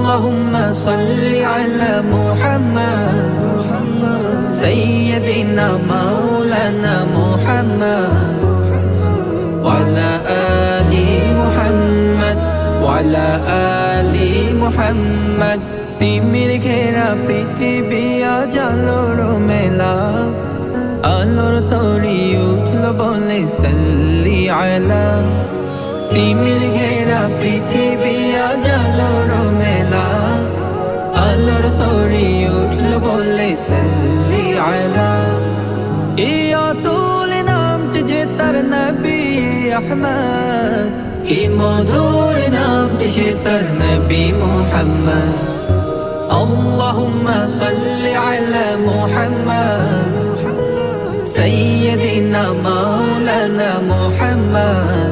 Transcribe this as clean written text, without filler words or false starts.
اللهم صل على محمد سيدنا مولانا محمد وعلى آل محمد وعلى آل محمد তিমির ঘেরা পৃথিবী আজ আলোর মেলা আলোর তরি উঠল বলে সাল্লি আলা তিমির ঘেরা পৃথিবী আজ আলোর মেলা আলোর তরি উঠল বলে সাল্লি আলা এই অতুল নামটি যে তার নবী আহমদ কি মধুর নামটি সে তার নবী মুহাম্মদ اللهم صل على محمد سيدنا مولانا محمد